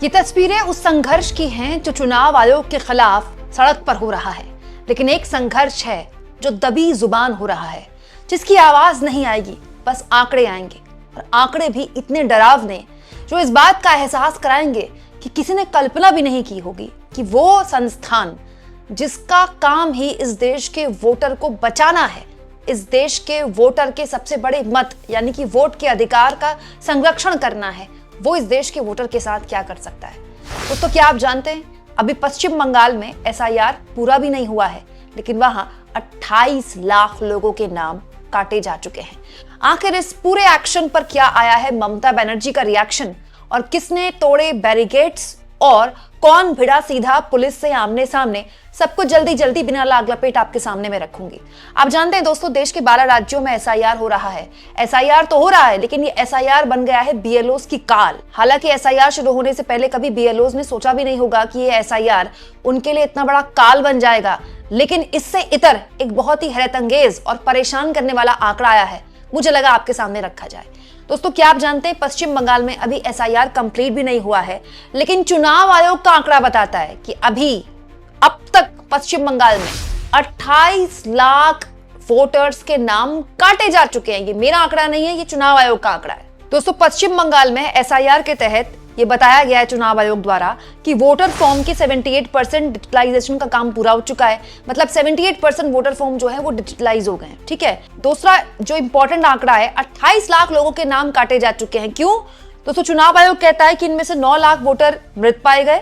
ये तस्वीरें उस संघर्ष की हैं जो चुनाव आयोग के खिलाफ सड़क पर हो रहा है, लेकिन एक संघर्ष है जो दबी जुबान हो रहा है, जिसकी आवाज नहीं आएगी, बस आंकड़े आएंगे। और आंकड़े भी इतने डरावने जो इस बात का एहसास कराएंगे कि किसी ने कल्पना भी नहीं की होगी कि वो संस्थान जिसका काम ही इस देश के वोटर को बचाना है, इस देश के वोटर के सबसे बड़े मत यानी कि वोट के अधिकार का संरक्षण करना है, वो इस देश के वोटर के साथ क्या कर सकता है। दोस्तों, क्या आप जानते हैं अभी पश्चिम बंगाल में एसआईआर पूरा भी नहीं हुआ है, लेकिन वहां 28 लाख लोगों के नाम काटे जा चुके हैं। आखिर इस पूरे एक्शन पर क्या आया है ममता बनर्जी का रिएक्शन, और किसने तोड़े बैरिकेड्स और कौन भिड़ा सीधा पुलिस से आमने सामने, सब कुछ जल्दी जल्दी बिना लाग लपेट आपके सामने में रखूंगी। आप जानते हैं दोस्तों, देश के 12 राज्यों में एसआईआर हो रहा है। एसआईआर तो हो रहा है, लेकिन ये एसआईआर बन गया है बीएलओस की काल। हालांकि एसआईआर शुरू होने से पहले कभी बीएलओस ने सोचा भी नहीं होगा कि ये एसआईआर उनके लिए इतना बड़ा काल बन जाएगा, लेकिन इससे इतर एक बहुत ही हैरतअंगेज और परेशान करने वाला आंकड़ा आया है, मुझे लगा आपके सामने रखा जाए। दोस्तों, क्या आप जानते हैं पश्चिम बंगाल में अभी एसआईआर कंप्लीट भी नहीं हुआ है, लेकिन चुनाव आयोग का आंकड़ा बताता है कि अब तक पश्चिम बंगाल में 28 लाख वोटर्स के नाम काटे जा चुके हैं। ये मेरा आंकड़ा नहीं है, ये चुनाव आयोग का आंकड़ा है। दोस्तों, पश्चिम बंगाल में एसआईआर के तहत ये बताया गया है चुनाव आयोग द्वारा कि वोटर फॉर्म के 78% डिजिटलाइजेशन का काम पूरा हो चुका है। मतलब 78% वोटर फॉर्म जो है वो डिजिटलाइज हो गए हैं। ठीक है। दूसरा जो इंपॉर्टेंट आंकड़ा है, 28 लाख लोगों के नाम काटे जा चुके हैं। क्यों? दोस्तों, चुनाव आयोग कहता है कि इनमें से 9 लाख वोटर मृत पाए गए।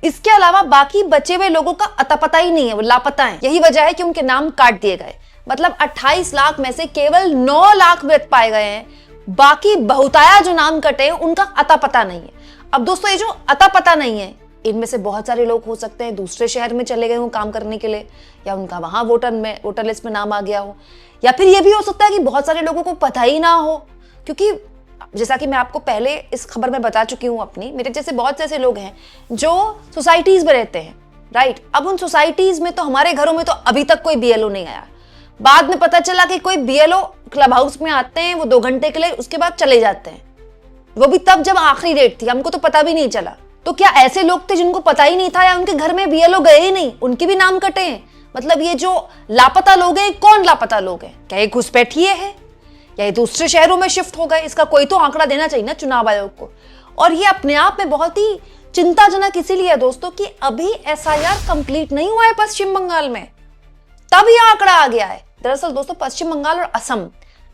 इसके अलावा बाकी बचे हुए लोगों का अता पता ही नहीं है, वो लापता है। यही वजह है कि उनके नाम काट दिए गए। मतलब 28 लाख में से केवल 9 लाख मृत पाए गए हैं, बाकी बहुताया जो नाम कटे हैं उनका अता पता नहीं है। अब दोस्तों, ये जो अता पता नहीं है, इनमें से बहुत सारे लोग हो सकते हैं दूसरे शहर में चले गए हो काम करने के लिए, या उनका वहां वोटर लिस्ट में नाम आ गया हो, या फिर ये भी हो सकता है कि बहुत सारे लोगों को पता ही ना हो। क्योंकि जैसा कि मैं आपको पहले इस खबर में बता चुकी हूं, अपनी मेरे जैसे बहुत से ऐसे लोग हैं जो सोसाइटीज में रहते हैं, राइट। अब उन सोसाइटीज में तो, हमारे घरों में तो अभी तक कोई बीएलओ नहीं आया। बाद में पता चला कि कोई बीएलओ क्लब हाउस में आते हैं, वो 2 घंटे के लिए, उसके बाद चले जाते हैं। वो भी तब जब आखिरी डेट थी, हमको तो पता भी नहीं चला। तो क्या ऐसे लोग थे जिनको पता ही नहीं था, या उनके घर में बीएलओ गए ही नहीं, उनके भी नाम कटे हैं? मतलब ये जो लापता लोग हैं, कौन लापता लोग हैं? क्या ये घुसपैठिए हैं, या ये दूसरे शहरों में शिफ्ट हो गए? इसका कोई तो आंकड़ा देना चाहिए ना चुनाव आयोग को। और ये अपने आप में बहुत ही चिंताजनक इसीलिए है दोस्तों कि अभी एसआईआर कंप्लीट नहीं हुआ है पश्चिम बंगाल में, तब ये आंकड़ा आ गया है। दरअसल दोस्तों, पश्चिम बंगाल और असम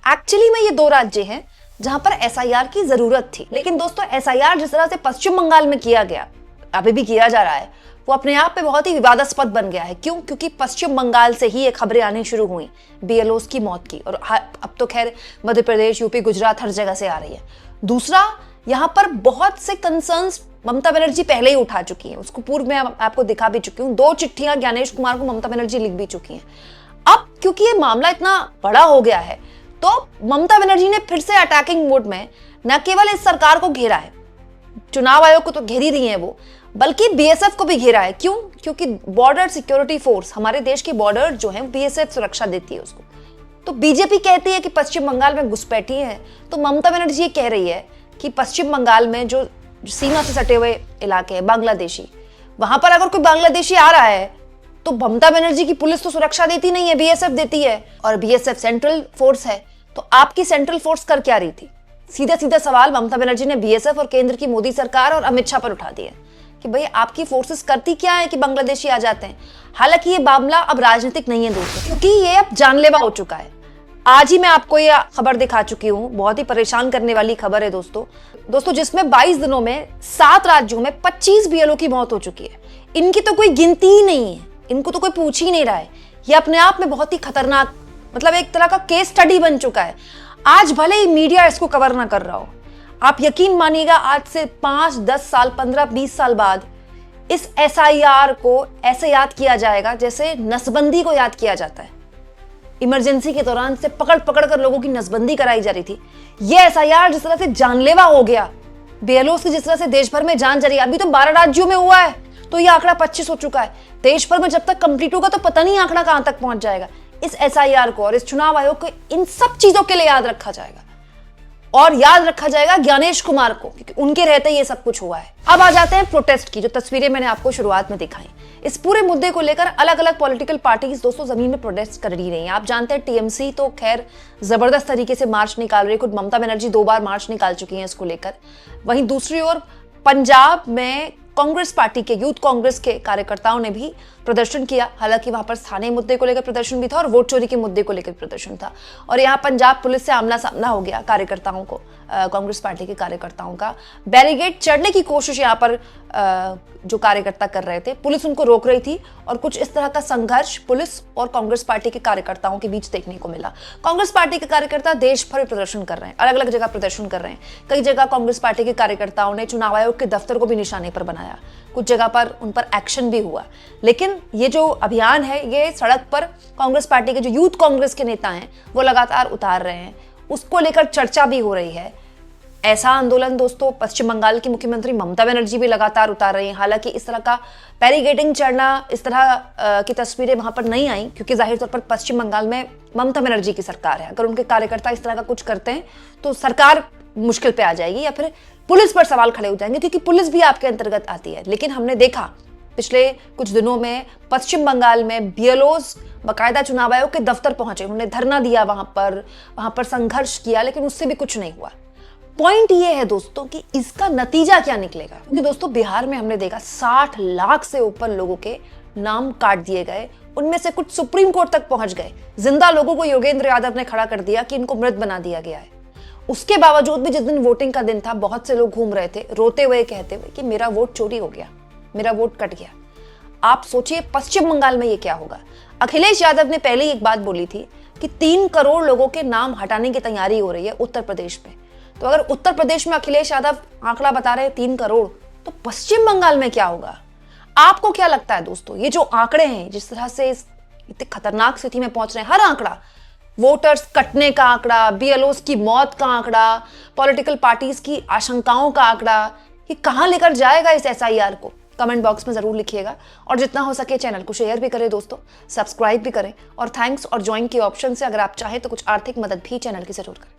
एक्चुअली में ये 2 राज्य हैं जहां पर एसआईआर की जरूरत थी। लेकिन दोस्तों, एसआईआर जिस तरह से पश्चिम बंगाल में किया गया, अभी भी किया जा रहा है, वो अपने आप में बहुत ही विवादास्पद बन गया है। क्यों? क्योंकि पश्चिम बंगाल से ही ये खबरें आनी शुरू हुई बीएलओस की मौत की, और अब तो खैर मध्य प्रदेश, यूपी, गुजरात हर जगह से आ रही है। दूसरा, यहाँ पर बहुत से कंसर्न्स ममता बनर्जी पहले ही उठा चुकी है, उसको पूर्व में आपको दिखा भी चुकी हूँ। 2 चिट्ठियां ज्ञानेश कुमार को ममता बनर्जी लिख भी चुकी हैं। अब क्योंकि ये मामला इतना बड़ा हो गया है, तो ममता बनर्जी ने फिर से अटैकिंग मोड में न केवल इस सरकार को घेरा है, चुनाव आयोग को तो घेर ही रही है वो, बल्कि बीएसएफ को भी घेरा है। क्यों? क्योंकि बॉर्डर सिक्योरिटी फोर्स, हमारे देश की बॉर्डर जो है बीएसएफ सुरक्षा देती है उसको। तो बीजेपी कहती है कि पश्चिम बंगाल में घुसपैठी है, तो ममता बनर्जी ये कह रही है कि पश्चिम बंगाल में जो सीमा से सटे हुए इलाके हैं बांग्लादेशी, वहां पर अगर कोई बांग्लादेशी आ रहा है तो ममता बनर्जी की पुलिस तो सुरक्षा देती नहीं है, बीएसएफ देती है, और बीएसएफ सेंट्रल फोर्स है। तो आपकी सेंट्रल फोर्स कर क्या रही थी? सीधा सीधा सवाल ममता बनर्जी ने बीएसएफ और केंद्र की मोदी सरकार और अमित शाह पर उठा दिया कि भाई आपकी फोर्सेस करती क्या है कि बांग्लादेशी आ जाते हैं। हालांकि ये मामला अब राजनीतिक नहीं है दोस्तों, क्योंकि ये अब जानलेवा हो चुका है। आज ही मैं आपको ये खबर दिखा चुकी हूँ, बहुत ही परेशान करने वाली खबर है दोस्तों, जिसमें 22 दिनों में 7 राज्यों में 25 बीएलओ की मौत हो चुकी है। इनकी तो कोई गिनती ही नहीं है, इनको तो कोई पूछ ही नहीं रहा है। ये अपने आप में बहुत ही खतरनाक, मतलब एक तरह का केस स्टडी बन चुका है। आज भले ही मीडिया इसको कवर ना कर रहा हो, आप यकीन मानिएगा आज से 5, 10 साल, 15, 20 साल बाद इस एसआईआर को ऐसे याद किया जाएगा जैसे नसबंदी को याद किया जाता है। इमरजेंसी के दौरान से पकड़ पकड़ कर लोगों की नसबंदी कराई जा रही थी। ये एसआईआर जिस तरह से जानलेवा हो गया, बीएलओस की जिस तरह से देश भर में जान जा रही है, अभी तो 12 राज्यों में हुआ है, तो ये आंकड़ा 25 हो चुका है। देश भर में जब तक कंप्लीट होगा तो पता नहीं आंकड़ा कहां तक पहुंच जाएगा। इस एसआईआर को और इस चुनाव आयोग को इन सब चीजों के लिए याद रखा जाएगा। और याद रखा जाएगा ज्ञानेश कुमार को, क्योंकि उनके रहते ये सब कुछ हुआ है। अब आ जाते हैं प्रोटेस्ट की, जो तस्वीरें मैंने आपको शुरुआत में दिखाई। इस पूरे मुद्दे को लेकर अलग अलग पॉलिटिकल पार्टीज दोस्तों जमीन में प्रोटेस्ट कर रही हैं। आप जानते हैं टीएमसी तो खैर जबरदस्त तरीके से मार्च निकाल रही है, खुद ममता बनर्जी 2 बार मार्च निकाल चुकी हैं इसको लेकर। वहीं दूसरी ओर पंजाब में कांग्रेस पार्टी के, यूथ कांग्रेस के कार्यकर्ताओं ने भी प्रदर्शन किया। हालांकि वहां पर स्थानीय मुद्दे को लेकर प्रदर्शन भी था और वोट चोरी के मुद्दे को लेकर प्रदर्शन था। और यहाँ पंजाब पुलिस से आमना सामना हो गया कार्यकर्ताओं को, कांग्रेस पार्टी के कार्यकर्ताओं का। बैरिकेड चढ़ने की कोशिश यहाँ पर जो कार्यकर्ता कर रहे थे, पुलिस उनको रोक रही थी और कुछ इस तरह का संघर्ष पुलिस और कांग्रेस पार्टी के कार्यकर्ताओं के बीच देखने को मिला। कांग्रेस पार्टी के कार्यकर्ता देश भर में प्रदर्शन कर रहे हैं, अलग अलग जगह प्रदर्शन कर रहे हैं। कई जगह कांग्रेस पार्टी के कार्यकर्ताओं ने चुनाव आयोग के दफ्तर को भी निशाने पर बनाया, कुछ जगह पर उन पर एक्शन भी हुआ। लेकिन ये जो अभियान है, ये सड़क पर कांग्रेस पार्टी के जो यूथ कांग्रेस के नेता हैं वो लगातार उतार रहे हैं, उसको लेकर चर्चा भी हो रही है। ऐसा आंदोलन दोस्तों पश्चिम बंगाल की मुख्यमंत्री ममता बनर्जी भी लगातार उतार रही हैं। हालांकि इस तरह का बैरिकेडिंग चढ़ना, इस तरह की तस्वीरें वहां पर नहीं आई, क्योंकि जाहिर तौर पर पश्चिम बंगाल में ममता बनर्जी की सरकार है। अगर उनके कार्यकर्ता इस तरह का कुछ करते हैं तो सरकार मुश्किल पे आ जाएगी या फिर पुलिस पर सवाल खड़े हो जाएंगे, क्योंकि पुलिस भी आपके अंतर्गत आती है। लेकिन हमने देखा पिछले कुछ दिनों में पश्चिम बंगाल में बीएलओज बाकायदा चुनाव आयोग के दफ्तर पहुंचे, उन्होंने धरना दिया, वहां पर संघर्ष किया, लेकिन उससे भी कुछ नहीं हुआ। पॉइंट ये है दोस्तों कि इसका नतीजा क्या निकलेगा, क्योंकि दोस्तों बिहार में हमने देखा 60 लाख से ऊपर लोगों के नाम काट दिए गए, उनमें से कुछ सुप्रीम कोर्ट तक पहुंच गए। जिंदा लोगों को योगेंद्र यादव ने खड़ा कर दिया कि इनको मृत बना दिया गया है। उसके बावजूद भी जिस दिन वोटिंग का दिन था, बहुत से लोग घूम रहे थे रोते हुए, कहते हुए कि मेरा वोट चोरी हो गया, मेरा वोट कट गया। आप सोचिए पश्चिम बंगाल में ये क्या होगा। अखिलेश यादव ने पहले ही एक बात बोली थी कि 3 करोड़ लोगों के नाम हटाने की तैयारी हो रही है उत्तर प्रदेश में। तो अगर उत्तर प्रदेश में अखिलेश यादव आंकड़ा बता रहे हैं 3 करोड़, तो पश्चिम बंगाल में क्या होगा? आपको क्या लगता है दोस्तों, ये जो आंकड़े हैं, जिस तरह से इतनी खतरनाक स्थिति में पहुंच रहे हैं, हर आंकड़ा, वोटर्स कटने का आंकड़ा, बीएलओस की मौत का आंकड़ा, पॉलिटिकल पार्टीज की आशंकाओं का आंकड़ा, ये कहां लेकर जाएगा इस एसआईआर को? कमेंट बॉक्स में जरूर लिखिएगा और जितना हो सके चैनल को शेयर भी करें दोस्तों, सब्सक्राइब भी करें। और थैंक्स और ज्वाइन के ऑप्शन से अगर आप चाहें तो कुछ आर्थिक मदद भी चैनल की जरूर करें।